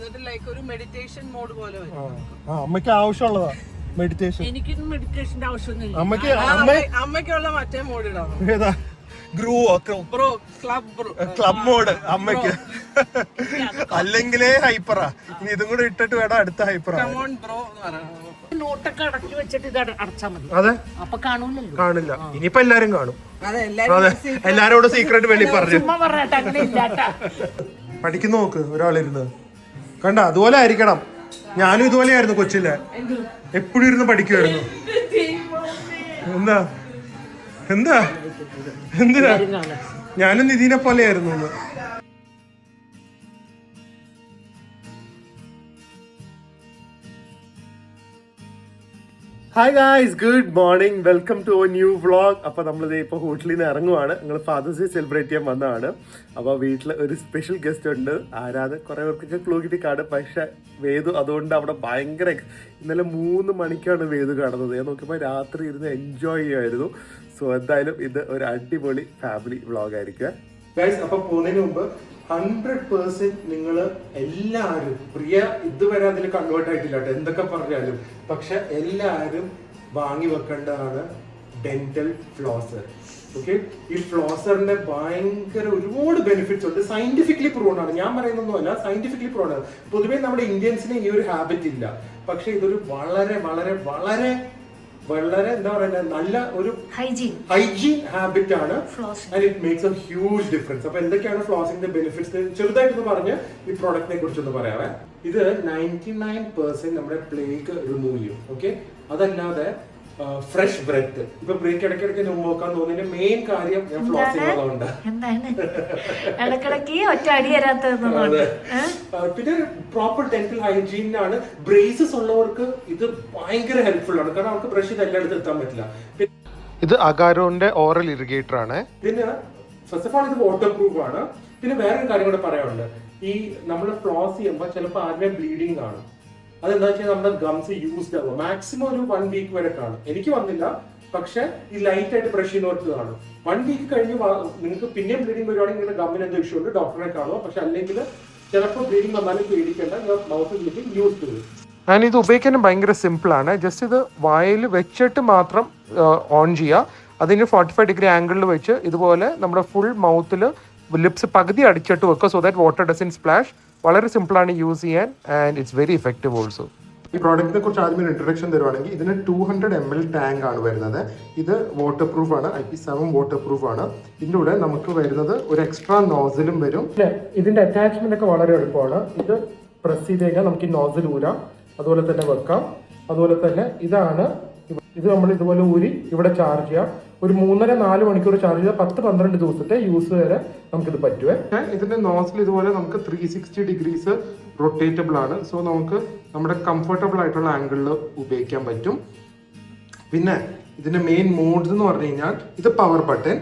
എന്നിട്ട് ലൈക്ക് ഒരു meditation mode പോലെ വരും. അമ്മയ്ക്ക് ആവശ്യമുള്ളതാ മെഡിറ്റേഷൻ. എനിക്ക് മെഡിറ്റേഷന്റെ ആവശ്യമൊന്നുമില്ല. അമ്മയ്ക്കുള്ള മറ്റേ മോഡ് ഇടാം. ഏതാ? ബ്രോ ക്ലബ് മോഡ് അമ്മയ്ക്ക്. അല്ലെങ്കിലേ ഹൈപ്പറാ. ഇനി ഇതും കൂടെ ഇട്ടിട്ട് വേണം അടുത്ത ഹൈപ്പറാ. നോട്ടൊക്കെ അടക്കി വെച്ചിട്ട് ഇത് അടച്ചാ മതി. അതെ, അപ്പൊ കാണൂലല്ലോ. കാണില്ല. ഇനിയിപ്പോ എല്ലാരും കാണും. അതെ, എല്ലാരോടും സീക്രട്ട് വെളി പറഞ്ഞു. പഠിക്കുന്ന നോക്ക് ഒരാളിരുന്ന് കണ്ട. അതുപോലെ ആയിരിക്കണം. ഞാനും ഇതുപോലെയായിരുന്നു കൊച്ചിലെ. എപ്പോഴും ഇരുന്ന് പഠിക്കുമായിരുന്നു. എന്താ എന്താ എന്തിനാ? ഞാനും നിധീനെ പോലെയായിരുന്നു. Hi guys, good morning, welcome to a new vlog. അപ്പോൾ നമ്മളിത് ഇപ്പോൾ ഹോട്ടലിൽ നിന്ന് ഇറങ്ങുവാണ്. ഞങ്ങൾ ഫാദേഴ്സ് ഡേ സെലിബ്രേറ്റ് ചെയ്യാൻ വന്നതാണ്. അപ്പോൾ വീട്ടിൽ ഒരു സ്പെഷ്യൽ ഗസ്റ്റ് ഉണ്ട്. ആരാത് കുറേ പേർക്കൊക്കെ ക്ലൂ കിട്ടി കാണും. പക്ഷേ വേദു അതുകൊണ്ട് അവിടെ ഭയങ്കര ഇന്നലെ 3 മണിക്കാണ് വേദു കാണുന്നത്. ഞാൻ നോക്കിയപ്പോൾ രാത്രി ഇരുന്ന് എൻജോയ് ചെയ്യുമായിരുന്നു. സോ എന്തായാലും ഇത് ഒരു അടിപൊളി ഫാമിലി വ്ളോഗായിരിക്കും ഗൈസ്. അപ്പോൾ പോകുന്നതിന് മുമ്പ് 100% നിങ്ങൾ എല്ലാവരും പ്രിയ ഇതുവരെ അതിൽ കൺവേർട്ട് ആയിട്ടില്ല കേട്ടോ, എന്തൊക്കെ പറഞ്ഞാലും. പക്ഷെ എല്ലാവരും വാങ്ങി വെക്കേണ്ടതാണ് ഡെന്റൽ ഫ്ലോസർ. ഓക്കെ, ഈ ഫ്ലോസറിന്റെ ഭയങ്കര ഒരുപാട് ബെനിഫിറ്റ്സ് ഉണ്ട്. സയന്റിഫിക്കലി പ്രൂവൺ ആണ്. ഞാൻ പറയുന്നൊന്നുമല്ല, സയന്റിഫിക്കലി പ്രൂവൺ ആണ്. പൊതുവേ നമ്മുടെ ഇന്ത്യൻസിന് ഈ ഒരു ഹാബിറ്റ് ഇല്ല. പക്ഷെ ഇതൊരു വളരെ വളരെ വളരെ വളരെ എന്താ പറയുക, നല്ല ഒരു ഹൈജീൻ ഹാബിറ്റ് ആണ്. And it makes A huge difference. അപ്പൊ എന്തൊക്കെയാണ് ഫ്ലോസിന്റെ ബെനിഫിറ്റ്സ് ചെറുതായിട്ടൊന്ന് പറഞ്ഞ് ഈ പ്രോഡക്റ്റിനെ കുറിച്ചൊന്ന് പറയാവേ. ഇത് 99% നമ്മുടെ പ്ലേഗ് റിമൂവ് ചെയ്യും. ഓക്കെ, അതല്ലാതെ ഫ്രഷ് ബ്രെത്ത്. ഇപ്പൊ ബ്രേക്ക് ഇടയ്ക്കിടയ്ക്ക് മുമ്പ് നോക്കാൻ തോന്നിയ മെയിൻ കാര്യം ഞാൻ ഫ്ലോസ് ചെയ്യുന്നതുകൊണ്ട്. പിന്നെ പ്രോപ്പർ ഡെന്റൽ ഹൈജീനാണ്. ബ്രേസസ് ഉള്ളവർക്ക് ഇത് ഭയങ്കര ഹെൽപ്ഫുൾ ആണ്. കാരണം അവർക്ക് ബ്രഷ് ചെയ്ത് എല്ലായിടത്തും എത്താൻ പറ്റില്ല. ഇത് അഗാരോന്റെ ഓറൽ ഇറിഗേറ്റർ ആണ്. പിന്നെ ഫസ്റ്റ് ഓഫ് ഓൾ ഇത് വാട്ടർ പ്രൂഫ് ആണ്. പിന്നെ വേറൊരു കാര്യം കൂടെ പറയാനുണ്ട്. ഈ നമ്മൾ ഫ്ലോസ് ചെയ്യുമ്പോൾ ചിലപ്പോൾ ആദ്യമേ ബ്ലീഡിങ് കാണും. അതെന്താ വെച്ചാൽ നമ്മുടെ ഗംസ് യൂസ്ഡ് ആവുക. മാക്സിമം ഒരു 1 വീക്ക് വരെ കാണും. എനിക്ക് വന്നില്ല, പക്ഷെ ഈ ലൈറ്റ് ആയിട്ട് ബ്രഷ് ചെയ്യുന്നവർക്ക് കാണും. 1 വീക്ക് കഴിഞ്ഞ് നിങ്ങൾക്ക് പിന്നെയും ബ്ലീഡിങ് വരുവാണെങ്കിൽ നിങ്ങളുടെ ഗമ്മിന് എന്ത് ഇഷ്യൂ ഉണ്ട്, ഡോക്ടറെ കാണുക. പക്ഷെ അല്ലെങ്കിൽ ചിലപ്പോൾ ബ്ലീഡിങ് വന്നാലും പേടിക്കേണ്ട, മൗത്ത് ബ്ലീഡിങ് യൂസ് ചെയ്യും. ആൻഡ് ഇത് ഉപയോഗിക്കാനും ഭയങ്കര സിമ്പിൾ ആണ്. ജസ്റ്റ് ഇത് വായിൽ വെച്ചിട്ട് മാത്രം ഓൺ ചെയ്യുക. അതിന് 45 ഡിഗ്രി ആംഗിളിൽ വെച്ച് ഇതുപോലെ നമ്മുടെ ഫുൾ മൗത്തിൽ ലിപ്സ് പകുതി അടിച്ചിട്ട് വെക്കുക. So that water doesn't splash. വളരെ സിമ്പിളാണ് യൂസ് ചെയ്യാൻ and it's very effective also. ഈ പ്രോഡക്റ്റിനെ കുറിച്ച് ആദ്യം ഒരു ഇൻട്രൊഡക്ഷൻ തരുവാണെങ്കിൽ ഇതിന് 200 ml ടാങ്ക് ആണ് വരുന്നത്. ഇത് വാട്ടർ പ്രൂഫ് ആണ്, IP7 വാട്ടർ പ്രൂഫ് ആണ്. ഇതിൻ്റെ കൂടെ നമുക്ക് വരുന്നത് ഒരു എക്സ്ട്രാ നോസിലും വരും. ഇതിന്റെ അറ്റാച്ച്മെന്റ് ഒക്കെ വളരെ എളുപ്പമാണ്. ഇത് പ്രസ് ചെയ്ത് കഴിഞ്ഞാൽ നമുക്ക് ഈ നോസിൽ ഊരാം, അതുപോലെ തന്നെ വെക്കാം. അതുപോലെ തന്നെ ഇത് നമ്മൾ ഇതുപോലെ ഊരി ഇവിടെ ചാർജ് ചെയ്യാം. ഒരു 3-4 മണിക്കൂർ ചാർജ് ചെയ്താൽ 10-12 ദിവസത്തെ യൂസ് വരെ നമുക്കിത് പറ്റുവേ. ഇതിന്റെ നോസിൽ ഇതുപോലെ നമുക്ക് 360 ഡിഗ്രീസ് റൊട്ടേറ്റബിൾ ആണ്. സോ നമുക്ക് നമ്മുടെ കംഫർട്ടബിൾ ആയിട്ടുള്ള ആംഗിളിൽ ഉപയോഗിക്കാൻ പറ്റും. പിന്നെ ഇതിന്റെ മെയിൻ മോഡ്സ് എന്ന് പറഞ്ഞു കഴിഞ്ഞാൽ ഇത് പവർ ബട്ടൺ.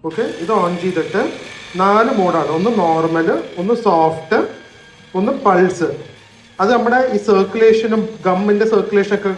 ഓക്കെ, ഇത് ഓൺ ചെയ്തിട്ട് 4 മോഡാണ്. ഒന്ന് നോർമൽ, ഒന്ന് സോഫ്റ്റ്, ഒന്ന് പൾസ്. അത് നമ്മുടെ ഈ സർക്കുലേഷനും ഗമ്മിന്റെ സർക്കുലേഷൻ ഒക്കെ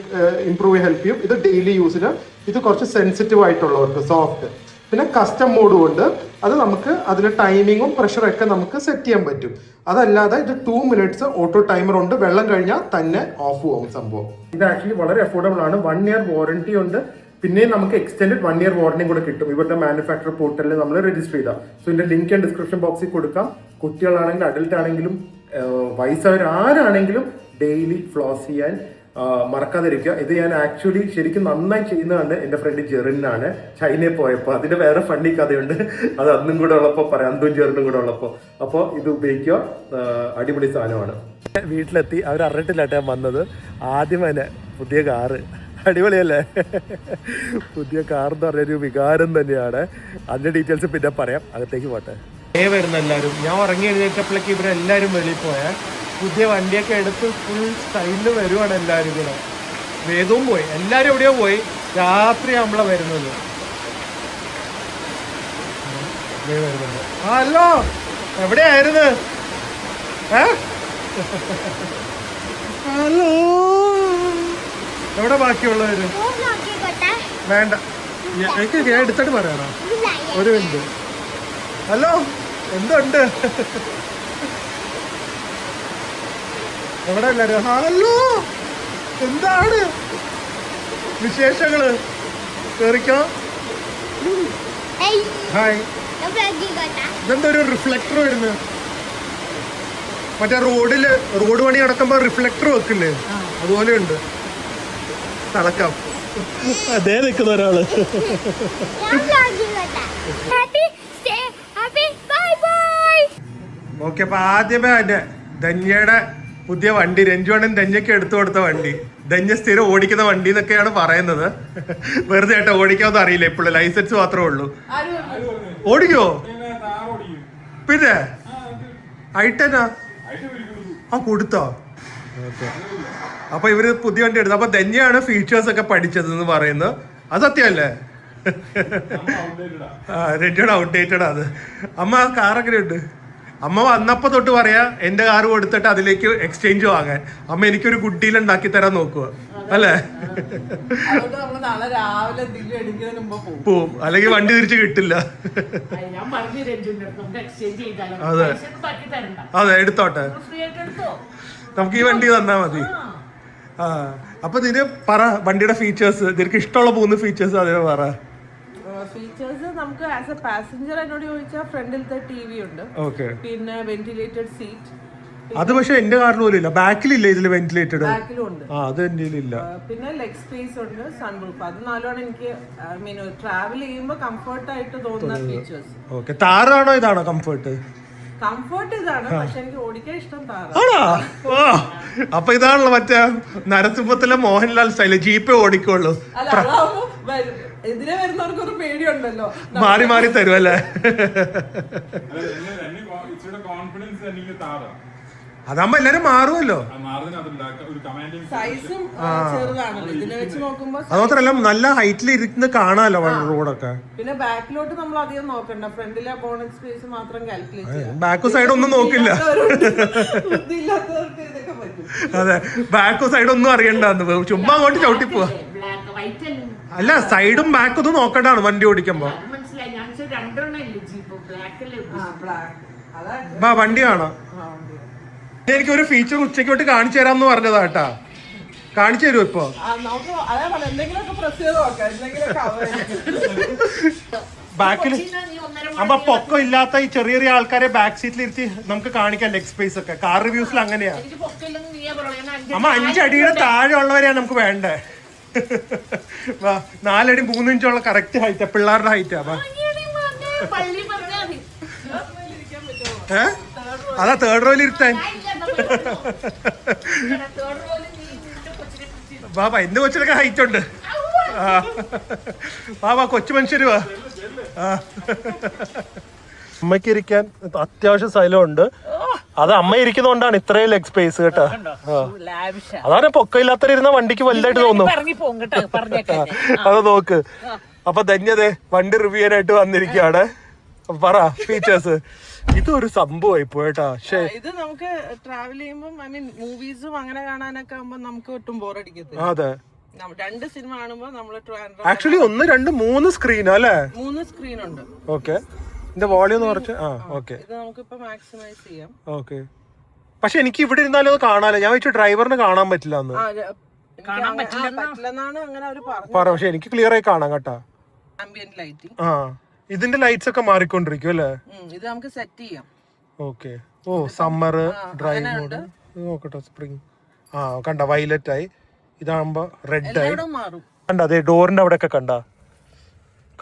ഇംപ്രൂവ് ചെയ്യാൻ ഹെൽപ്പ് ചെയ്യും. ഇത് ഡെയിലി യൂസിന്. ഇത് കുറച്ച് സെൻസിറ്റീവ് ആയിട്ടുള്ളവർക്ക് സോഫ്റ്റ്. പിന്നെ കസ്റ്റം മോഡും ഉണ്ട്. അത് നമുക്ക് അതിന്റെ ടൈമിങ്ങും പ്രഷറൊക്കെ നമുക്ക് സെറ്റ് ചെയ്യാൻ പറ്റും. അതല്ലാതെ ഇത് 2 minutes ഓട്ടോ ടൈമർ ഉണ്ട്. വെള്ളം കഴിഞ്ഞാൽ തന്നെ ഓഫ് പോകും സംഭവം. ഇത് ആക്ച്വലി വളരെ അഫോർഡബിൾ ആണ്. 1 year വാറന്റി ഉണ്ട്. പിന്നെ നമുക്ക് എക്സ്റ്റെൻഡഡ് 1 year വാറന്റിയും കൂടെ കിട്ടും. ഇവരുടെ മാനുഫാക്ചർ പോർട്ടലിൽ നമ്മൾ രജിസ്റ്റർ ചെയ്താൽ. സോ ഇതിന്റെ ലിങ്ക് ഞാൻ ഡിസ്ക്രിപ്ഷൻ ബോക്സിൽ കൊടുക്കാം. കുട്ടികളാണെങ്കിലും അഡൽട്ട് ആണെങ്കിലും വയസ്സവർ ആരാണെങ്കിലും ഡെയിലി ഫ്ലോസ് ചെയ്യാൻ മറക്കാതിരിക്കുക. ഇത് ഞാൻ ആക്ച്വലി ശരിക്കും നന്നായി ചെയ്യുന്നതാണ് എൻ്റെ ഫ്രണ്ട് ജെറിനാണ്. ചൈനയിൽ പോയപ്പോൾ അതിന്റെ വേറെ ഫണ്ണി കഥയുണ്ട്. അത് അന്നും കൂടെ ഉള്ളപ്പോൾ പറയാം, അന്തും ജെറിനും കൂടെ ഉള്ളപ്പോൾ. അപ്പോൾ ഇത് ഉപയോഗിക്കുക, അടിപൊളി സാധനമാണ്. വീട്ടിലെത്തി അവർ അറിഞ്ഞിട്ടില്ലാട്ടെ ഞാൻ വന്നത്. ആദ്യം തന്നെ പുതിയ കാറ് അടിപൊളിയല്ലേ? പുതിയ കാർ എന്ന് പറഞ്ഞൊരു വികാരം തന്നെയാണ്. അതിന്റെ ഡീറ്റെയിൽസ് പിന്നെ പറയാം. അകത്തേക്ക് പോട്ടെ. വരുന്ന എല്ലാവരും ഞാൻ ഉറങ്ങി എഴുന്നേറ്റപ്പോഴേക്ക് ഇവരെല്ലാവരും വെളിയിൽ പോയാൽ പുതിയ വണ്ടിയൊക്കെ എടുത്ത് ഫുൾ സ്റ്റൈലിൽ വരുവാണ് എല്ലാവരും കൂടെ. വേദവും പോയി, എല്ലാവരും എവിടെയോ പോയി. രാത്രി നമ്മളെ വരുന്നത്. ഹലോ, എവിടെയായിരുന്നു? ഹലോ, എവിടെ ബാക്കിയുള്ളവര്? വേണ്ട, എനിക്ക് ഞാൻ എടുത്തിട്ട് പറയാനോ? ഒരു മിനിറ്റ്. ഹലോ, എന്തുണ്ട്? എവിടെ എല്ലാരും? ഹലോ, എന്താണ് വിശേഷങ്ങള്? കേറിക്കോ. ഹായ്. ഇതെന്താ ഒരു റിഫ്ലക്ടർ വരുന്നത്? മറ്റേ റോഡ് പണി നടക്കുമ്പോ റിഫ്ലക്ടർ വെക്കില്ലേ, അതുപോലെ ഉണ്ട്. തളക്കാം. അതേ നിൽക്കുന്ന ഒരാള്. ഓക്കെ, അപ്പൊ ആദ്യമേ തന്നെ ധന്യയുടെ പുതിയ വണ്ടി, രഞ്ജുവണ്ണൻ ധന്യക്ക് എടുത്തു കൊടുത്ത വണ്ടി, ധന്യ സ്ഥിരം ഓടിക്കുന്ന വണ്ടി എന്നൊക്കെയാണ് പറയുന്നത്. വെറുതെ ഏട്ടാ, ഓടിക്കാമെന്ന് അറിയില്ല ഇപ്പോഴും, ലൈസൻസ് മാത്രമേ ഉള്ളൂ. ഓടിക്കോ? പിന്നെ ഐട്ടനാ കൊടുത്തോ? ഓക്കെ, അപ്പൊ ഇവര് പുതിയ വണ്ടി എടുത്തു. അപ്പൊ ധന്യാണ് ഫീച്ചേഴ്സ് ഒക്കെ പഠിച്ചത് എന്ന് പറയുന്നത്. അത് സത്യമല്ലേ? രഞ്ജുവണ്ണൻ ഔട്ട്ഡേറ്റഡ് അത്. അമ്മ കാറൊക്കെ ഉണ്ട്. അമ്മ വന്നപ്പോ തൊട്ട് പറയാ എന്റെ കാറ് കൊടുത്തിട്ട് അതിലേക്ക് എക്സ്ചേഞ്ച് വാങ്ങാൻ. അമ്മ എനിക്കൊരു ഗുഡ് ഡീൽ ഉണ്ടാക്കി തരാൻ നോക്കുക അല്ലേ? പോവും, അല്ലെങ്കിൽ വണ്ടി തിരിച്ച് കിട്ടില്ല. അതെ അതെ, എടുത്തോട്ടെ, നമുക്ക് ഈ വണ്ടി തന്നാ മതി. ആ, അപ്പൊ ഇതിന് പറ വണ്ടിയുടെ ഫീച്ചേഴ്സ്, നിനക്ക് ഇഷ്ടമുള്ള 3 ഫീച്ചേഴ്സ് അതിനെ പറ. ഫീച്ചേഴ്സ് നമുക്ക് ആസ് എ പാസഞ്ചർ എന്നോട് ചോദിച്ചാൽ ഫ്രണ്ടിലത്തെ TV ഉണ്ട്, പിന്നെ വെന്റിലേറ്റഡ് സീറ്റ്. അത് പക്ഷെ എന്റെ കാറിൽ പോലും ഇല്ല, ബാക്കിലില്ല ഇതില് വെന്റിലേറ്റഡ്. ബാക്കിലും ഉണ്ട്. അത് എന്റെ ഇല്ല. പിന്നെ ലെഗ് സ്പേസ് ഉണ്ട്, സൺറൂഫ്. അത് നാലുമാണ് എനിക്ക് ട്രാവൽ ചെയ്യുമ്പോൾ കംഫർട്ട് ആയിട്ട് തോന്നുന്ന ഫീച്ചേഴ്സ്. ഓക്കെ, താറാണോ ഇതാണോ കംഫർട്ട്? കംഫർട്ട് ഇതാണ്, പക്ഷെ എനിക്ക് ഓടിക്കാൻ ഇഷ്ടം താറാണ്. അപ്പൊ ഇതാണല്ലോ മറ്റേ നരസിംഹത്തിലെ മോഹൻലാൽ സ്റ്റൈല്, ജീപ്പേ ഓടിക്കുള്ളൂ. എതിരെ വരുന്നവർക്ക് ഒരു പേടിയുണ്ടല്ലോ, മാറി മാറി തരുമല്ലേ? അതാകുമ്പോ എല്ലാരും മാറുമല്ലോ. സൈസും ചെറുതാണല്ലോ ഇതിനെ വെച്ച് നോക്കുമ്പോ. അതുമാത്രല്ല നല്ല ഹൈറ്റിൽ ഇരുന്ന് കാണാലോ റോഡൊക്കെ. പിന്നെ ബാക്കിലോട്ട് നമ്മൾ അധികം നോക്കണ്ട, ഫ്രണ്ടിലെ ബോണറ്റ് സ്പേസ് മാത്രം കാൽക്കുലേറ്റ് ചെയ്യാം. ബാക്ക് സൈഡ് ഒന്നും നോക്കില്ല. ബുദ്ധിയില്ലാത്തവർക്ക് ഇതൊക്കെ പറ്റും. അതെ, ബാക്ക് സൈഡ് ഒന്നും അറിയണ്ടെന്ന്, ചുമ്മാ അങ്ങോട്ട് ചവിട്ടി പോവാ. അല്ല, സൈഡും ബാക്കും ഒന്നും നോക്കണ്ടാണ് വണ്ടി ഓടിക്കുമ്പോ. വണ്ടി കാണാം. എനിക്കൊരു ഫീച്ചർ ഉച്ചയ്ക്കോട്ട് കാണിച്ചു തരാമെന്ന് പറഞ്ഞതാ കേട്ടാ. കാണിച്ചു തരുമോ ഇപ്പൊ? ബാക്കിൽ അപ്പൊ പൊക്കം ഇല്ലാത്ത ഈ ചെറിയ ചെറിയ ആൾക്കാരെ ബാക്ക് സീറ്റിൽ ഇരുത്തി നമുക്ക് കാണിക്കാം ലെഗ് സ്പേസ് ഒക്കെ. കാർ റിവ്യൂസിൽ അങ്ങനെയാ. അമ്മ 5 അടിയുടെ താഴെ ഉള്ളവരെയാണ് നമുക്ക് വേണ്ടേ. 4 അടി 3 ഇഞ്ചുള്ള കറക്റ്റ് ഹൈറ്റ്, പിള്ളേരുടെ ഹൈറ്റാ. അതാ തേർഡ് റോയിൽ ഇരുത്താൻ. ബാബാ, എന്റെ കൊച്ചിനൊക്കെ ഹൈറ്റ് ഉണ്ട്. ബാബാ, കൊച്ചു മനുഷ്യര് വാ. അമ്മയ്ക്ക് ഇരിക്കാൻ അത്യാവശ്യം സ്ഥലമുണ്ട്. അത് അമ്മ ഇരിക്കുന്നോണ്ടാണ് ഇത്രയും ലെഗ് സ്പേസ് കേട്ടോ. അതാണ് പൊക്കമില്ലാത്തവരിരുന്ന വണ്ടിക്ക് വലുതായിട്ട് തോന്നും. അത് നോക്ക്. അപ്പൊ ധന്യതേ വണ്ടി റിവ്യൂ ചെയ്യാനായിട്ട് വന്നിരിക്കുകയാണ്. പറ ഫീച്ചേഴ്സ്. ഇതൊരു സംഭവമായി പോയിട്ടാ. ഇത് നമുക്ക് ട്രാവൽ ചെയ്യുമ്പോൾ മൂവീസും അങ്ങനെ കാണാനൊക്കെ ആകുമ്പോ നമുക്ക് ഒട്ടും ബോറടിക്കത്തില്ല. അതെ, 2 സിനിമ കാണുമ്പോ നമ്മള് ആക്ച്വലി 1, 2, 3 സ്ക്രീൻ അല്ലേ? 3 സ്ക്രീൻ ഉണ്ട്. ഓക്കെ, ഇതിന്റെ വോളിയം കുറച്ച്. ഓക്കെ, ഇത് നമുക്ക് ഇപ്പൊ മാക്സിമൈസ് ചെയ്യാം. ഓക്കെ, പക്ഷെ എനിക്ക് ഇവിടെ ഇരുന്നാലും അത് കാണാലോ. ഞാൻ വെച്ചു ഡ്രൈവറിന് കാണാൻ പറ്റില്ല എന്ന്. പറ്റില്ലെന്നാണ് അങ്ങനെ അവര് പറഞ്ഞത്. പക്ഷെ എനിക്ക് ക്ലിയർ ആയി കാണാം കേട്ടാ. Ambient lighting. ഇതിന്റെ ലൈറ്റ്സ് ഒക്കെ മാറിക്കൊണ്ടിരിക്കും അല്ലേ? ഇത് നമുക്ക് സെറ്റ് ചെയ്യാം. ഓക്കെ. ഓ, സമ്മർ, ഡ്രൈ മോഡ് നോക്കട്ടെ. സ്പ്രിംഗ് കണ്ട വയലറ്റ് ആയി. ഇതാകുമ്പോ റെഡ് ആയി. കണ്ട അതെ, ഡോറിന്റെ അവിടെ ഒക്കെ കണ്ട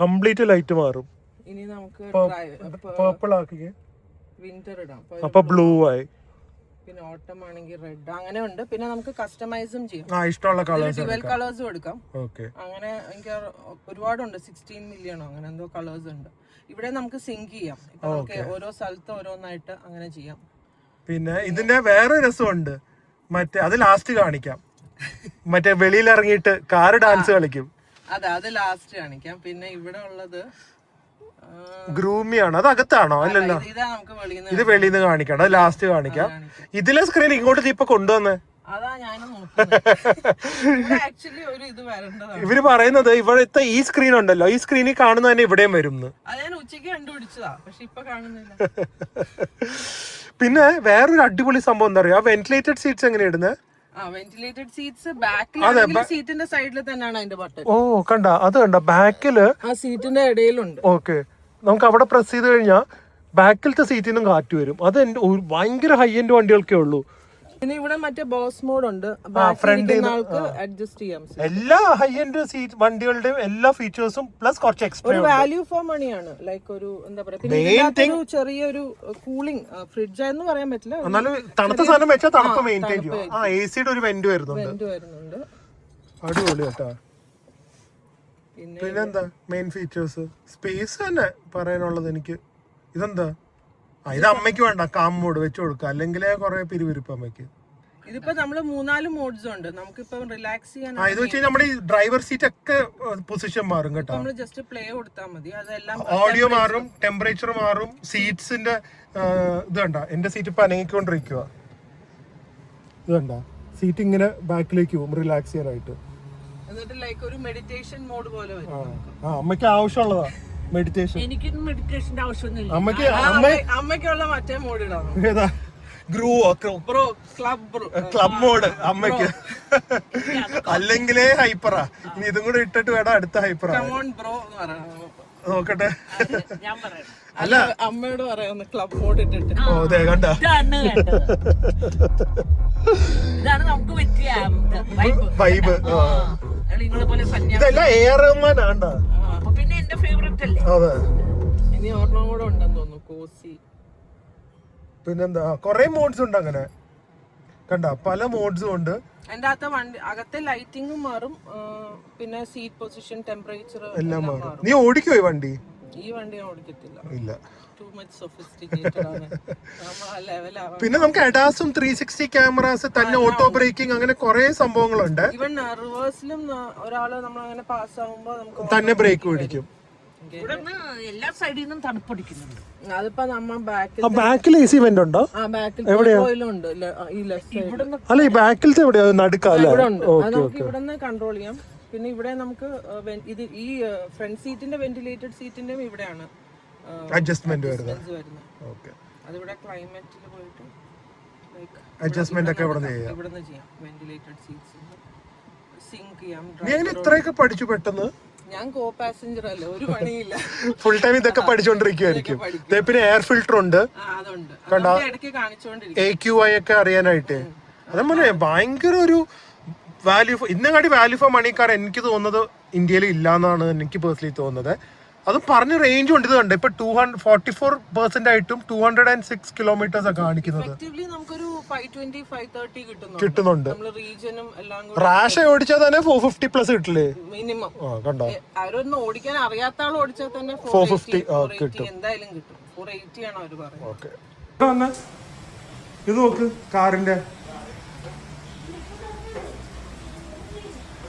കംപ്ലീറ്റ് ലൈറ്റ് മാറും. ഇനി നമുക്ക് പർപ്പിൾ ആക്കി വിന്റർ ഇടാം. അപ്പൊ ബ്ലൂ ആയി. പിന്നെ ഓട്ടം ആണെങ്കിൽ റെഡ് അങ്ങനെ ഉണ്ട്. പിന്നെ നമുക്ക് കസ്റ്റമൈസും ചെയ്യാം. ഇഷ്ടമുള്ള കളേഴ്സ് എടുക്കാം. അങ്ങനെ എനിക്ക് ഒരുപാടുണ്ട്, 16 മില്യണോ അങ്ങനെ എന്തോ കളേഴ്സ് ഉണ്ട്. ഇവിടെ നമുക്ക് സിങ്ക് ചെയ്യാം. നമുക്ക് ഓരോ സ്ഥലത്ത് ഓരോന്നായിട്ട് അങ്ങനെ ചെയ്യാം. പിന്നെ ഇതിന്റെ വേറെ രസമുണ്ട്, മറ്റേ അത് ലാസ്റ്റ് കാണിക്കാം. മറ്റേ വെളിയിൽ ഇറങ്ങിയിട്ട് കാറ് ഡാൻസ് കളിക്കും. അതെ, അത് ലാസ്റ്റ് കാണിക്കാം. പിന്നെ ഇവിടെ ഉള്ളത് ഗ്രൂമിയാണ്. അത് അകത്താണോ? അല്ലല്ലോ, ഇത് വെളിയിൽ നിന്ന് കാണിക്കണം. അത് ലാസ്റ്റ് കാണിക്കാം. ഇതിലെ സ്ക്രീൻ ഇങ്ങോട്ട് ഇപ്പൊ കൊണ്ടുവന്നേ. ഇവര് പറയുന്നത് ഇവിടുത്തെ ഈ സ്ക്രീൻ ഉണ്ടല്ലോ, ഈ സ്ക്രീനിൽ കാണുന്ന തന്നെ ഇവിടെയും വരും. പിന്നെ വേറൊരു അടിപൊളി സംഭവം എന്താ പറയാ, വെന്റിലേറ്റഡ് സീറ്റ്സ് എങ്ങനെയാ ഇടുന്നത്? വെന്റിലേറ്റഡ് സീറ്റ്സ് ബാക്കിൽ സീറ്റിന്റെ സൈഡിൽ തന്നെയാണ് അതിന്റെ ബട്ടൺ. ഓ കണ്ട, അത് കണ്ട ബാക്കില് ആ സീറ്റിന്റെ ഇടയിലുണ്ട്. ഓക്കെ, നമുക്ക് അവിടെ പ്രസ് ചെയ്ത് കഴിഞ്ഞാൽ ബാക്കിലത്തെ സീറ്റിനും കാറ്റ് വരും. അത് ഭയങ്കര ഹൈ എൻഡ് വണ്ടികൾക്കേ ഉള്ളൂ. പിന്നെ ഇവിടെ മറ്റേ ബോസ് മോഡ് ഉണ്ട്, ആൾക്ക് അഡ്ജസ്റ്റ് ചെയ്യാം. എല്ലാ ഹൈ എൻഡ് സീറ്റ് വണ്ടികളുടെയും എല്ലാ ഫീച്ചേഴ്സും പ്ലസ് കുറച്ച് എക്സ്ട്രാ ഒരു വാല്യൂ ഫോർ മണിയാണ്. ലൈക്ക് ഒരു എന്താ പറയാ, പിന്നെ ചെറിയൊരു കൂളിംഗ് ഫ്രിഡ്ജ് എന്ന് പറയാൻ പറ്റില്ല, എന്നാലും തണുത്ത സാധനം വെച്ചാൽ തണുപ്പ് മെയിൻറ്റെയിൻ ചെയ്യും. ആ എസിയുടെ ഒരു വെന്റ് വരുന്നുണ്ട്. അടിപൊളി കേട്ടാ. പിന്നെന്താ മെയിൻ ഫീച്ചേഴ്സ്? സ്പേസ് തന്നെ പറയാനുള്ളത് എനിക്ക്. ഇതെന്താ, ഇത് അമ്മയ്ക്ക് വേണ്ട, കാം മോഡ് വെച്ച് കൊടുക്കുക, അല്ലെങ്കിൽ കുറെ പിരിവിരിപ്പ് അമ്മയ്ക്ക്. ഇതിപ്പോ നമ്മള് 3-4 മോഡ്സ് ഉണ്ട്. നമുക്കിപ്പോ റിലാക്സ് ചെയ്യാൻ ഇത് വെച്ച് നമ്മുടെ ഈ ഡ്രൈവർ സീറ്റ് ഒക്കെ പൊസിഷൻ മാറും കേട്ടോ. നമ്മള് ജസ്റ്റ് പ്ലേ കൊടുത്താൽ മതി, അതെല്ലാം ഓഡിയോ മാറും, ടെമ്പറേച്ചർ മാറും, സീറ്റ്സിന്റെ ഇത് കണ്ട, എന്റെ സീറ്റ് ഇപ്പൊ അനങ്ങിക്കൊണ്ടിരിക്കുക. ഇത് കണ്ട, സീറ്റ് ഇങ്ങനെ ബാക്കിലേക്ക് പോകും റിലാക്സ് ചെയ്യാനായിട്ട്. എന്നിട്ട് ലൈക്ക് ഒരു മെഡിറ്റേഷൻ മോഡ് പോലെ വരും. അമ്മയ്ക്ക് ആവശ്യമുള്ളതാ മെഡിറ്റേഷൻ. എനിക്കൊന്നും മെഡിറ്റേഷന്റെ ആവശ്യമൊന്നുമില്ല. അമ്മയ്ക്കുള്ള മറ്റേ മോഡ് ഇടാം. ഏതാ? ക്ലബ് മോഡ് അമ്മയ്ക്ക്. അല്ലെങ്കിലേ ഹൈപ്പറാ. ഇനി ഇതും കൂടെ ഇട്ടിട്ട് വേണം അടുത്ത ഹൈപ്പറാ. നോക്കട്ടെ. അല്ല, അമ്മയോട് പറയാം ക്ലബ് മോഡ് ഇട്ടിട്ട്. ഓ അതെ കണ്ട, ഇതാണ് നമുക്ക് പറ്റിയ വൈബ്. ഇതെല്ലാം എ.ആർ. റഹ്മാൻ ആണ്ട. പിന്നെ എന്റെ ഫേവറേറ്റ് അല്ലേ. അതെ. ഇനി ഒരെണ്ണം കൂടെ ഉണ്ടെന്ന് തോന്നുന്നു, കോസി. പിന്നെന്താ, കൊറേ മോഡ്സ് ഉണ്ട് അങ്ങനെ കണ്ട, പല മോഡ്സും ഉണ്ട്. അതിന്റെ അകത്തെ വണ്ടി അകത്തെ ലൈറ്റിംഗും മാറും, പിന്നെ സീറ്റ് പൊസിഷൻ, ടെമ്പറേച്ചർ എല്ലാം മാറും. നീ ഓടിക്കോ ഈ വണ്ടി? ഈ വണ്ടി ഞാൻ ഓടിക്കത്തില്ല, ഇല്ല. ടു മച്ച് സൊഫിസ്റ്റിക്കേറ്റഡ് ആണ്. പിന്നെ നമുക്ക് അഡാസും 360 ക്യാമറാസ്, തന്നെ ഓട്ടോ ബ്രേക്കിംഗ്, അങ്ങനെ കുറെ സംഭവങ്ങളുണ്ട്. ഈവൻ റിവേഴ്സിലും ഒരാള് നമ്മൾ അങ്ങനെ പാസ് ആകുമ്പോ നമുക്ക് തന്നെ ബ്രേക്ക് പിടിക്കും. എല്ലാ സൈഡിൽ നിന്നും തണുപ്പടിക്കുന്നുണ്ട്. അതിപ്പോ നമ്മ ബാക്കിൽ ബാക്കിൽ എ സി വെന്റ് ഉണ്ടോ? ബാക്കിലുണ്ട്. ഈ ലെഫ്റ്റ് സൈഡ് അല്ല, ഈ ബാക്കിലത്തെ എവിടെയാ? നടുക്കല്ലേ? നമുക്ക് ഇവിടെ നിന്ന് കൺട്രോൾ ചെയ്യാം. പിന്നെ ഇവിടെ നമുക്ക് ഇത് ഈ ഫ്രണ്ട് സീറ്റിന്റെ വെന്റിലേറ്റഡ് സീറ്റിന്റെയും ഇവിടെയാണ് അഡ്ജസ്റ്റ്മെന്റ് വരുന്നത്. അതിവിടെ ക്ലൈമറ്റിൽ പോയിട്ട് അഡ്ജസ്റ്റ്മെന്റ് ഒക്കെ ഇവിടെ ചെയ്യാം. വെന്റിലേറ്റഡ് സീറ്റ്സ് സിങ്ക് ചെയ്യാം. നീ എങ്ങനെ ഇത്രയൊക്കെ പഠിച്ചു പെട്ടെന്ന്? ഞാൻ കോ പാസഞ്ചർ അല്ലേ, ഒരു പണിയില്ല, ഫുൾ ടൈം ഇതൊക്കെ പഠിച്ചോണ്ടിരിക്കുവായിരിക്കും. പിന്നെ എയർ ഫിൽറ്റർ ഉണ്ട്, AQI ഒക്കെ അറിയാനായിട്ട്. അതേപോലെ ഭയങ്കര ഒരു വാല്യൂ, ഇന്നങ്ങാടി വാല്യൂ ഫോർ മണിക്കാർ എനിക്ക് തോന്നുന്നത് ഇന്ത്യയിൽ ഇല്ലാന്നാണ് എനിക്ക് പേഴ്സണലി തോന്നുന്നത്. അത് പറഞ്ഞ റേഞ്ച് ഉണ്ട്. ഇത് കണ്ട് ഇപ്പൊ 244% ആയിട്ടും 206 കിലോമീറ്റേഴ്സ് ഒക്കെ കാണിക്കുന്നത്. കിട്ടുന്നുണ്ട്. റാഷ് ഓടിച്ചാൽ തന്നെ 450 പ്ലസ് കിട്ടില്ലേ മിനിമം. കണ്ടോ, ഓടിക്കാൻ അറിയാത്ത ആൾ ഓടിച്ചാൽ തന്നെ 450 കിട്ടും. എന്തായാലും കിട്ടും. 480 ആണ് അവര് പറയുന്നത്. ഓക്കെ, ഇത് നോക്ക്, കാറിന്റെ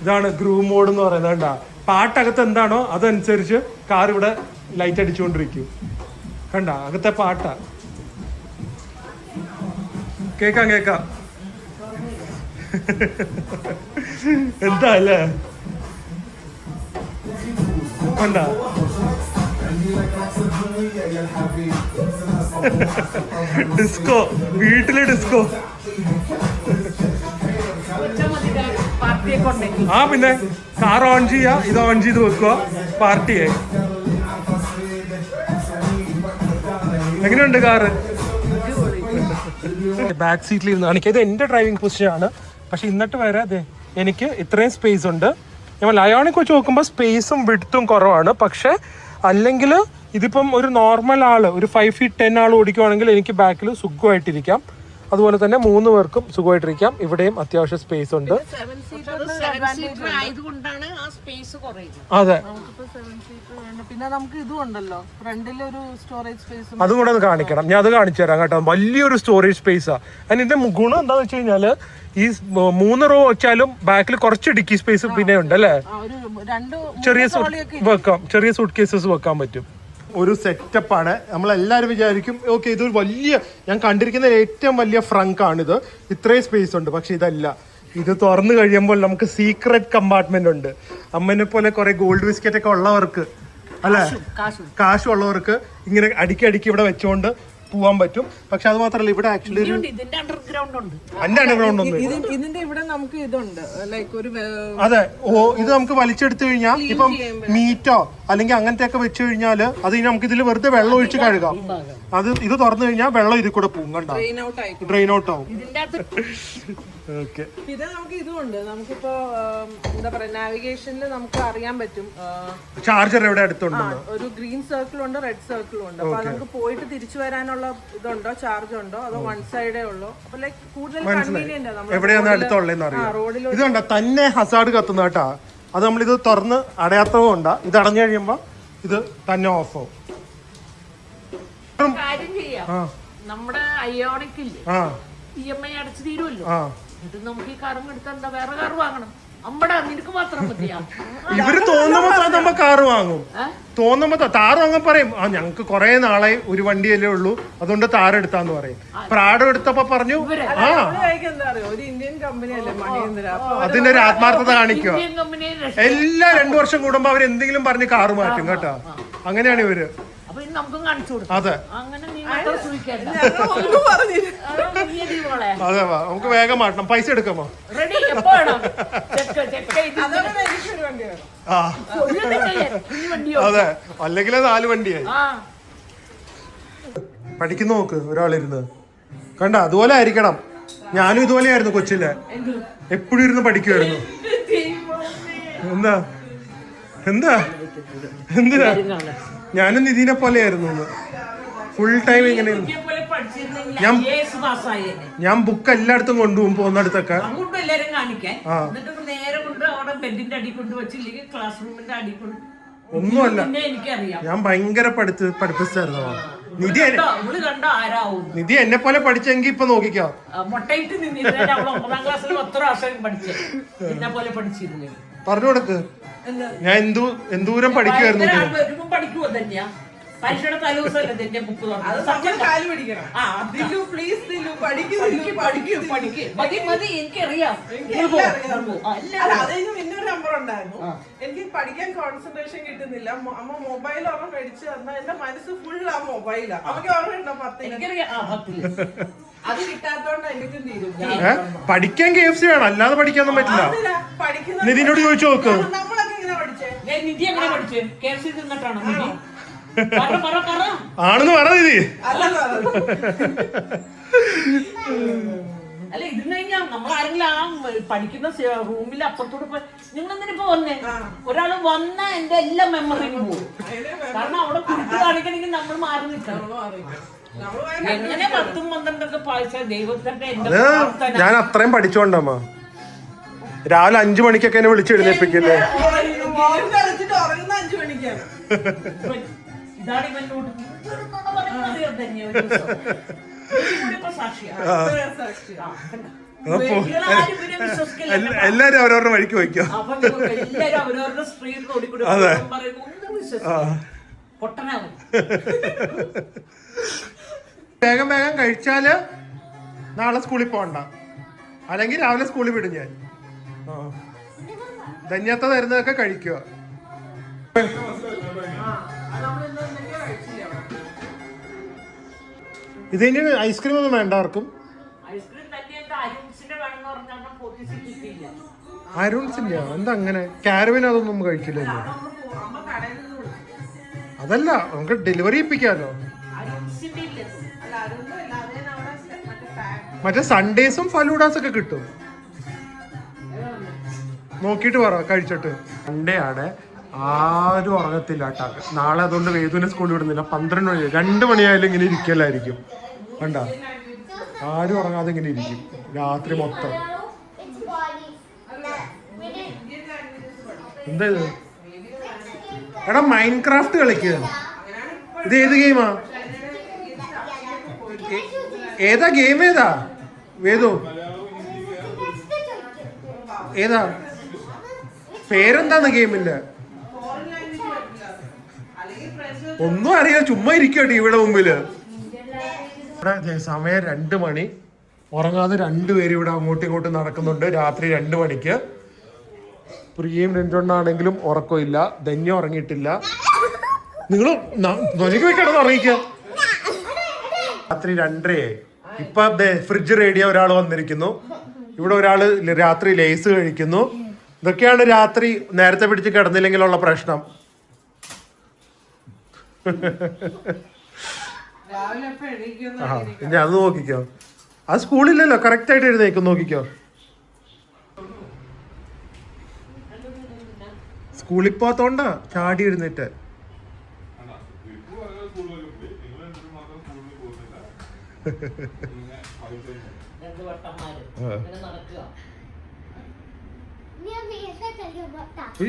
ഇതാണ് ഗ്രൂവ് മോഡ് എന്ന് പറയുന്നത്. കണ്ടാ, പാട്ടകത്ത് എന്താണോ അതനുസരിച്ച് കാർ ഇവിടെ ലൈറ്റ് അടിച്ചുകൊണ്ടിരിക്കും. കണ്ട, അകത്തെ പാട്ടാ. കേക്കാം എന്താ അല്ലേ? കണ്ട, ഡിസ്കോ, വീട്ടിലെ ഡിസ്കോ. ആ പിന്നെ കാർ ഓൺ ചെയ്യാ, ഇത് ഓൺ ചെയ്ത് വെക്കുക, പാർട്ടിയെ. എങ്ങനെയുണ്ട് കാറ്? ബാക്ക് സീറ്റിൽ ഇരുന്ന് കാണിക്കുക. ഇത് എന്റെ ഡ്രൈവിംഗ് പൊസിഷൻ ആണ്. പക്ഷെ എന്നിട്ട് വരെ അതെ എനിക്ക് ഇത്രയും സ്പേസ് ഉണ്ട്. ഞാൻ ലയോണിക് വെച്ച് നോക്കുമ്പോൾ സ്പേസും വിഡ്ത്തും കുറവാണ്. പക്ഷെ അല്ലെങ്കിൽ ഇതിപ്പം ഒരു നോർമൽ ആള്, ഒരു 5 feet 10 ആൾ ഓടിക്കുവാണെങ്കിൽ എനിക്ക് ബാക്കിൽ സുഖമായിട്ടിരിക്കാം. അതുപോലെ തന്നെ 3 പേർക്കും സുഖമായിട്ടിരിക്കാം. ഇവിടെയും അത്യാവശ്യം സ്പേസ് ഉണ്ട്. അതെ, പിന്നെ നമുക്ക് ഇതും ഉണ്ടല്ലോ, ഫ്രണ്ടിൽ ഒരു സ്റ്റോറേജ് സ്പേസ്. അതും കൂടെ ഒന്ന് കാണിക്കണം. ഞാൻ അത് കാണിച്ചു തരാം കേട്ടോ. വലിയൊരു സ്റ്റോറേജ് സ്പേസാ. അതിന് ഇതിന്റെ ഗുണം എന്താന്ന് വെച്ച് കഴിഞ്ഞാല് ഈ 3 റോ വെച്ചാലും ബാക്കിൽ കുറച്ച് ഡിക്കി സ്പേസ് പിന്നെ ഉണ്ട് അല്ലേ. ചെറിയ വെക്കാം, ചെറിയ സൂട്ട് കേസസ് വെക്കാൻ പറ്റും. ഒരു സെറ്റപ്പാണ്. നമ്മളെല്ലാവരും വിചാരിക്കും ഓക്കെ ഇതൊരു വലിയ, ഞാൻ കണ്ടിരിക്കുന്ന ഏറ്റവും വലിയ ഫ്രങ്ക് ആണിത്, ഇത്രയും സ്പേസ് ഉണ്ട്. പക്ഷെ ഇതല്ല. ഇത് തുറന്നു കഴിയുമ്പോൾ നമുക്ക് സീക്രട്ട് കമ്പാർട്ട്മെന്റ് ഉണ്ട്. അമ്മനെ പോലെ കുറെ ഗോൾഡ് ബിസ്ക്കറ്റ് ഒക്കെ ഉള്ളവർക്ക് അല്ലെ, കാശുള്ളവർക്ക് ഇങ്ങനെ അടുക്കി ഇവിടെ വെച്ചുകൊണ്ട് പോവാൻ പറ്റും. പക്ഷെ അത് മാത്രമല്ല ഇവിടെ ആക്ച്വലി ഒരു ഇതിന്റെ അണ്ടർഗ്രൗണ്ട് ഉണ്ട്. അണ്ടർഗ്രൗണ്ട് ഉണ്ട്. ഇതിന്റെ ഇവിടെ നമുക്ക് ഇതുണ്ട് ലൈക്ക് ഒരു അതെ. ഇത് നമുക്ക് വലിച്ചെടുത്തു കഴിഞ്ഞാൽ ഇപ്പം മീറ്റോ അല്ലെങ്കിൽ അങ്ങനത്തെ ഒക്കെ വെച്ച് കഴിഞ്ഞാൽ അത് നമുക്ക് ഇതിൽ വെറുതെ വെള്ളം ഒഴിച്ച് കഴുകാം. ഇത് തുറന്നു കഴിഞ്ഞാൽ വെള്ളം ഇതിൽ കൂടെ പോകും. കണ്ടോ, ഡ്രെയിൻ ഔട്ട് ആവും. ഓക്കെ. ഇത് നമുക്ക് ഇതുണ്ട്. നമുക്കിപ്പോ എന്താ പറയാ, നാവിഗേഷനിൽ നമുക്ക് അറിയാൻ പറ്റും ചാർജർ എവിടെ അടുത്തുണ്ട്. ഒരു ഗ്രീൻ സർക്കിൾ ഉണ്ട്, റെഡ് സർക്കിൾ ഉണ്ട്. അപ്പൊ നമുക്ക് പോയിട്ട് തിരിച്ചു വരാനുള്ള ഇതുണ്ടോ, ചാർജ് ഉണ്ടോ, അതോ വൺ സൈഡേ ഉള്ളോ? അപ്പൊ ലൈക്ക് കൂടുതൽ കൺവീനിയന്റ് എവിടെയാണ് അടുത്തുള്ളതെന്ന് അറിയാം. ഇത് കണ്ട തന്നെ ഹസാർഡ് കത്തുന്ന കേട്ടാ. അത് നമ്മളിത് തുറന്ന് അടയാത്തത് കൊണ്ടാ. ഇത് അടഞ്ഞു കഴിയുമ്പോ ഇത് തന്നെ ഓഫ് ആവും. കാര്യം ചെയ്യാം, നമ്മുടെ അയോണിക് ഇല്ലേ, EMI അടച്ചു തീരുമല്ലോ. എന്നിട്ട് നമുക്ക് ഈ കാറും എടുത്താൽ എന്താ വേറെ കാർ വാങ്ങണം? അമ്പടാ, നിനക്ക് മാത്രം മതിയാ? ഇവര് തോന്നുമ്പോ നമ്മ കാറ് വാങ്ങും. തോന്നുമ്പോ താറ് വാങ്ങാൻ പറയും, ഞങ്ങക്ക് കൊറേ നാളെ ഒരു വണ്ടിയല്ലേ ഉള്ളൂ, അതുകൊണ്ട് താറ് എടുത്താന്ന് പറയും. പ്രാഡോ എടുത്തപ്പോ പറഞ്ഞു ഒരു ഇന്ത്യൻ കമ്പനി അല്ലേ മഹീന്ദ്ര, അതിന്റെ ഒരു ആത്മാർത്ഥത കാണിക്കുക. എല്ലാ 2 വർഷം കൂടുമ്പോ അവർ എന്തെങ്കിലും പറഞ്ഞ് കാറ് മാറ്റും കേട്ടോ. അങ്ങനെയാണ് ഇവര്. അതെ അതെ, നമുക്ക് വേഗം മാറ്റണം. പൈസ എടുക്കാമോ? അതെ, അല്ലെങ്കിൽ 4 വണ്ടിയായി. പഠിക്കുന്ന നോക്ക് ഒരാളിരുന്ന് കണ്ട. അതുപോലെ ആയിരിക്കണം. ഞാനും ഇതുപോലെയായിരുന്നു കൊച്ചിലെ, എപ്പോഴും ഇരുന്ന് പഠിക്കുമായിരുന്നു. എന്താ എന്താ എന്തിനാ? ഞാനും നിതിനെ പോലെയായിരുന്നു. ഫുൾ ടൈം ഇങ്ങനെ ഞാൻ ബുക്ക് എല്ലായിടത്തും കൊണ്ടുപോകും, പോകുന്നിടത്തൊക്കെ. ഒന്നുമല്ല, ഞാൻ ഭയങ്കര പഠിപ്പിച്ചായിരുന്നു. നിധി എന്നെ പോലെ പഠിച്ചെങ്കിൽ ഇപ്പൊ നോക്കിക്കോ. പറഞ്ഞു കൊടുക്ക്. ഞാൻ എന്തൂരം പഠിക്കുമായിരുന്നു. പഠിക്കുവോ തന്നെയാ? പരീക്ഷയുടെ തലേദിവസമല്ലേ നിന്റെ ബുക്ക് എനിക്കറിയാം. പിന്നൊരു നമ്പർ ഉണ്ടായിരുന്നു. എനിക്ക് പഠിക്കാൻ കോൺസെൻട്രേഷൻ കിട്ടുന്നില്ല. അമ്മ മൊബൈൽ ഓർമ്മ മേടിച്ച് തന്നാ എന്റെ മനസ്സ് ഫുൾ ആ മൊബൈലാ. നമുക്ക് ഓർമ്മയുണ്ടോ 10? അത് കിട്ടാത്തോണ്ട് എനിക്കും തീരും. പഠിക്കാൻ KFC വേണം, അല്ലാതെ പഠിക്കാനൊന്നും പറ്റില്ല. നിതിനോട് ചോദിച്ചു നോക്ക്. നമ്മളൊക്കെ ഇങ്ങനെ പഠിച്ചേ. നിധി എങ്ങനെ പഠിച്ചേ? KFC തിന്നിട്ടാണോ നിധി? ആണെന്ന് പറ നിധി. അല്ല, ഇതിന് കഴിഞ്ഞാൽ നമ്മൾ ആരെങ്കിലും ആ പഠിക്കുന്ന റൂമിൽ അപ്പുറത്തോട് പോയി നിങ്ങൾ എന്തിനിപ്പോ വന്നേ? ഒരാള് വന്നാ എന്റെ എല്ലാ മെമ്മറിയും പോകും. കാരണം അവിടെ കുറിച്ച് കാണിക്കണമെങ്കിൽ നമ്മൾ മാറി നിൽക്കണം. എങ്ങനെ 10ഉം 12ഒക്കെ പാഴ്ച ദൈവത്തിന്റെ ഞാൻ അത്രയും പഠിച്ചോണ്ടമ്മ. രാവിലെ 5 മണിക്കൊക്കെ എന്നെ വിളിച്ച് എഴുന്നേപ്പിക്കില്ലേ? ഇതാണ് ഇവനോട് എല്ലാരും അവരവരുടെ വഴിക്ക് വയ്ക്കും. അതെ, വേഗം വേഗം കഴിച്ചാല് നാളെ സ്കൂളിൽ പോകണ്ട, അല്ലെങ്കിൽ രാവിലെ സ്കൂളിൽ വിടും ഞാൻ. ധന്യത്ത തരുന്നതൊക്കെ കഴിക്കുക. ഇതിന് ഐസ്ക്രീം ഒന്നും വേണ്ട ആർക്കും. അരുൺസിന്റെ എന്താ അങ്ങനെ? കാരവിന് അതൊന്നും കഴിക്കില്ലല്ലോ. അതല്ല, നമുക്ക് ഡെലിവറി ഇപ്പിക്കാലോ. മറ്റേ സൺഡേസും ഫലൂഡാസ് ഒക്കെ കിട്ടും. നോക്കിട്ട് പറ കഴിച്ചിട്ട്. സൺഡേ ആണ്, ആരും ഉറങ്ങത്തില്ല കേട്ടാ. നാളെ അതുകൊണ്ട് വേദുവിനെ സ്കൂളിൽ വിടുന്നില്ല. 12 മണി 2 മണിയായാലും ഇങ്ങനെ ഇരിക്കലായിരിക്കും. കണ്ട, ആരും ഉറങ്ങാതെ ഇങ്ങനെ ഇരിക്കും രാത്രി മൊത്തം. എന്താ ഇത്? എടാ, മൈൻക്രാഫ്റ്റ് കളിക്കുക. ഇത് ഏത് ഗെയിമാ? ഏതാ ഗെയിം? ഏതാ വേദു? ഏതാ പേരെന്താന്ന് ഗെയിമിന്റെ? ഒന്നും അറിയാം, ചുമ്മാ ഇരിക്കോ ടിവിയുടെ മുമ്പില്. ഇവിടെ സമയം 2 മണി. ഉറങ്ങാതെ 2 പേര് ഇവിടെ അങ്ങോട്ടും ഇങ്ങോട്ടും നടക്കുന്നുണ്ട്. രാത്രി 2 മണിക്ക്. പ്രിയയും രണ്ടെണ്ണാണെങ്കിലും ഉറക്കമില്ല. ധന്യം ഉറങ്ങിയിട്ടില്ല. നിങ്ങൾ നൊലക്ക് വെക്കണം ഉറങ്ങിക്ക. രാത്രി 2:30 ഇപ്പൊ ഫ്രിഡ്ജ് റേഡിയോ ഒരാൾ വന്നിരിക്കുന്നു. ഇവിടെ ഒരാള് രാത്രി ലേസ് കഴിക്കുന്നു. ഇതൊക്കെയാണ് രാത്രി നേരത്തെ പിടിച്ച് കിടന്നില്ലെങ്കിലുള്ള പ്രശ്നം. ഇനി അത് നോക്കിക്കോ. അത് സ്കൂളില്ലല്ലോ, കറക്റ്റ് ആയിട്ട് എഴുന്നേക്കും. നോക്കിക്കോ, സ്കൂളിൽ പോത്തോണ്ടാ ചാടി എഴുന്നേറ്റ്.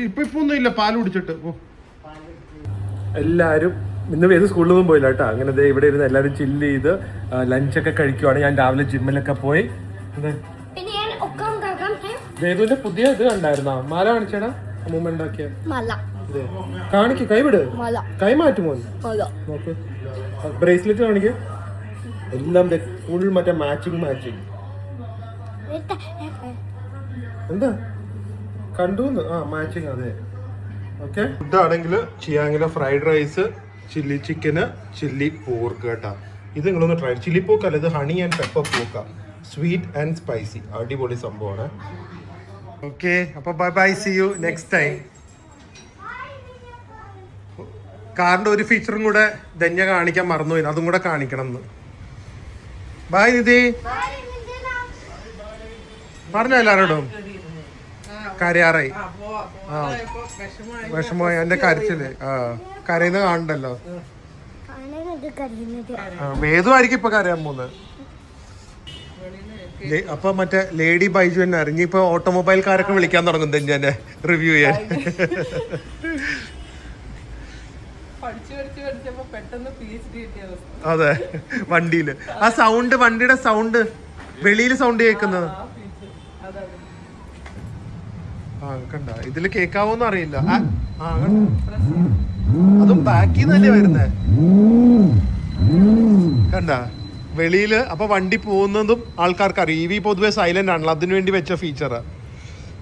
ഇപ്പൊ ഒന്നും ഇല്ല, പാല് കുടിച്ചിട്ട്. എല്ലാരും ഇന്ന് ഏത് സ്കൂളിലൊന്നും പോയില്ല കേട്ടോ. അങ്ങനെ ഇവിടെ ഇരുന്ന് എല്ലാരും ചില്ല് ചെയ്ത് ലഞ്ചൊക്കെ കഴിക്കുവാണ്. ഞാൻ രാവിലെ ജിമ്മിലൊക്കെ പോയി. വേദുവിന്റെ പുതിയ ഇത് കണ്ടായിരുന്നോ? മാല കാണിച്ചേടാ, അമ്മൂമ്മ ഉണ്ടാക്കിയ. കാണിക്ക്, കൈവിട്, കൈ മാറ്റുമോ നോക്ക്. ബ്രേസ്ലെറ്റ് കാണിക്ക്. എല്ലാം ഫുൾ മറ്റേ മാച്ചിങ്. എന്താ കണ്ടൂന്ന്? മാച്ചിങ്. അതെ, ഓക്കെ. ഫുഡാണെങ്കിൽ ചിയാങ്ങിലെ fried rice, chilli chicken, chilli pork കേട്ടാ. ഇത് നിങ്ങളൊന്ന് ട്രൈ. ചില്ലി പോക്കല്ല, ഇത് ഹണി ആൻഡ് പെപ്പർ പോക്കാ. സ്വീറ്റ് ആൻഡ് സ്പൈസി, അടിപൊളി സംഭവമാണ്. ഓക്കെ, അപ്പൊ bye bye, see you next time. കാറിന്റെ ഒരു ഫീച്ചറും കൂടെ ധന്യ കാണിക്കാൻ മറന്നുപോയി, അതും കൂടെ കാണിക്കണം എന്ന്. ബൈ നിധി, പറഞ്ഞോ എല്ലാരോടും. കരയാറായി. വിഷമമായി എന്റെ കരച്ചില്. കരയുന്ന കാണണ്ടല്ലോ. വേദുമായിരിക്കും ഇപ്പൊ കരയാൻ പോകുന്നത്. അപ്പൊ മറ്റേ ലേഡി ബൈജു തന്നെ അറിഞ്ഞു. ഇപ്പൊ ഓട്ടോമൊബൈൽക്കാരൊക്കെ വിളിക്കാൻ തുടങ്ങും ധന്യനെ റിവ്യൂ ചെയ്യാൻ. അതെ, വണ്ടിയില് ആ സൗണ്ട്, വണ്ടിയുടെ സൗണ്ട്, വെളിയിൽ സൗണ്ട് കേൾക്കുന്നത്. കണ്ട, ഇതില് കേക്കാവോന്ന് അറിയില്ല. അതും ബാക്കിൽ നിന്നല്ലേ വരുന്നേ. കണ്ട, വെളിയില്. അപ്പൊ വണ്ടി പോകുന്നതും ആൾക്കാർക്ക് അറിയാം. EV പൊതുവെ സൈലന്റ് ആണല്ലോ, അതിനു വേണ്ടി വെച്ച ഫീച്ചറാ.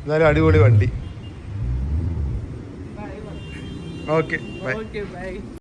എന്നാലും അടിപൊളി വണ്ടി. Okay, by.